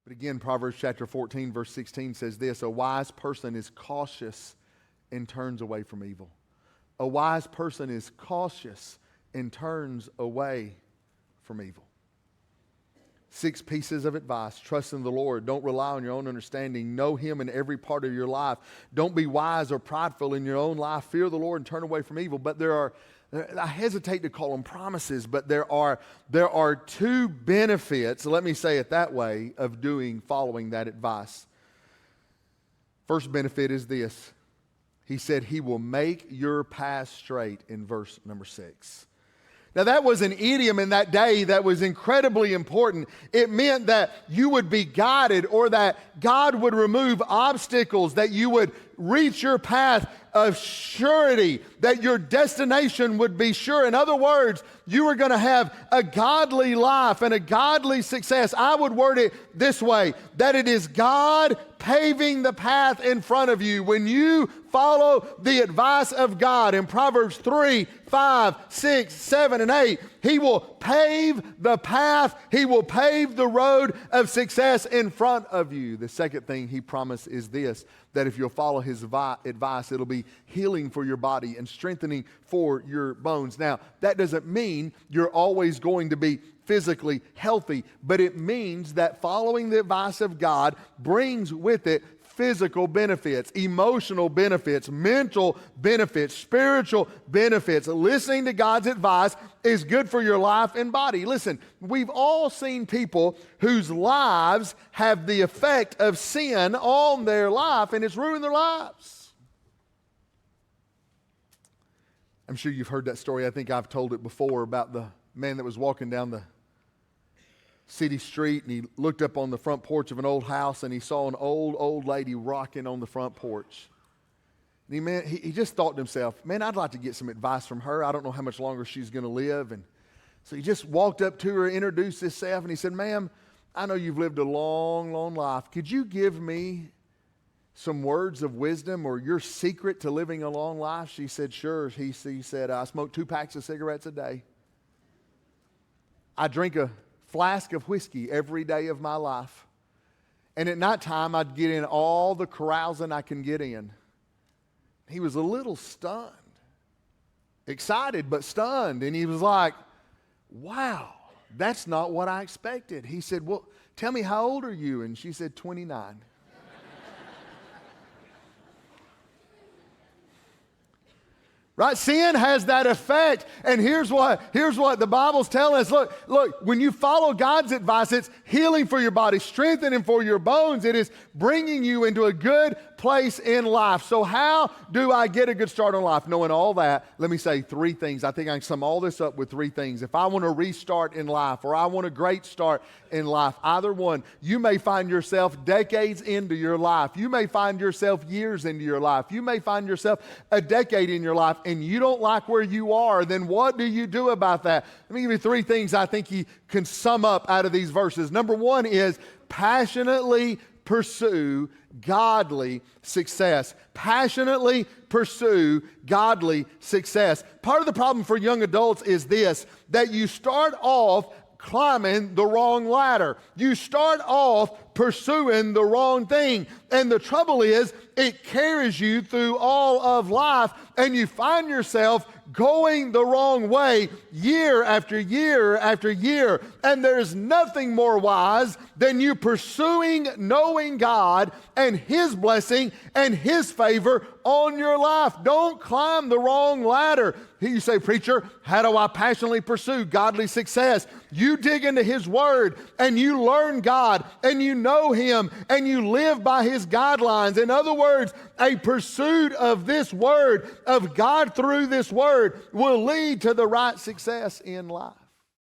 But again, Proverbs chapter 14, verse 16 says this: a wise person is cautious and turns away from evil. A wise person is cautious and turns away from evil. 6 pieces of advice. Trust in the Lord. Don't rely on your own understanding. Know Him in every part of your life. Don't be wise or prideful in your own life. Fear the Lord and turn away from evil. But I hesitate to call them promises, but there are 2 benefits, let me say it that way, of following that advice. First benefit is this. He said He will make your path straight in verse number 6. Now that was an idiom in that day that was incredibly important. It meant that you would be guided, or that God would remove obstacles, that you would reach your path of surety, that your destination would be sure. In other words, you were going to have a godly life and a godly success. I would word it this way, that it is God paving the path in front of you. When you follow the advice of God in Proverbs 3, 5, 6, 7, and 8, He will pave the path. He will pave the road of success in front of you. The second thing He promised is this, that if you'll follow His advice, it'll be healing for your body and strengthening for your bones. Now, that doesn't mean you're always going to be physically healthy, but it means that following the advice of God brings with it physical benefits, emotional benefits, mental benefits, spiritual benefits. Listening to God's advice is good for your life and body. Listen, we've all seen people whose lives have the effect of sin on their life, and it's ruined their lives. I'm sure you've heard that story. I think I've told it before about the man that was walking down the city street, and he looked up on the front porch of an old house, and he saw an old lady rocking on the front porch. And he just thought to himself, man, I'd like to get some advice from her. I don't know how much longer she's going to live. And so he just walked up to her, introduced himself, and he said, ma'am, I know you've lived a long, long life. Could you give me some words of wisdom or your secret to living a long life? She said, sure. He said, I smoke 2 packs of cigarettes a day. I drink a flask of whiskey every day of my life. And at nighttime, I'd get in all the carousing I can get in. He was a little stunned. Excited, but stunned. And he was like, wow, that's not what I expected. He said, well, tell me, how old are you? And she said, 29. Right? Sin has that effect. And here's what the Bible's telling us. Look, when you follow God's advice, it's healing for your body, strengthening for your bones. It is bringing you into a good place in life. So how do I get a good start on life? Knowing all that, let me say 3 things. I think I can sum all this up with 3 things. If I want a restart in life, or I want a great start in life, either one, you may find yourself decades into your life. You may find yourself years into your life. You may find yourself a decade in your life, and you don't like where you are. Then what do you do about that? Let me give you 3 things I think you can sum up out of these verses. Number 1 is passionately pursue godly success. Passionately pursue godly success. Part of the problem for young adults is this, that you start off climbing the wrong ladder. You start off pursuing the wrong thing. And the trouble is, it carries you through all of life, and you find yourself going the wrong way year after year after year. And there's nothing more wise than you pursuing knowing God and His blessing and His favor on your life. Don't climb the wrong ladder. You say, preacher, how do I passionately pursue godly success? You dig into His Word, and you learn God, and you know Him, and you live by His guidelines. In other words, a pursuit of this Word, of God through this Word, will lead to the right success in life.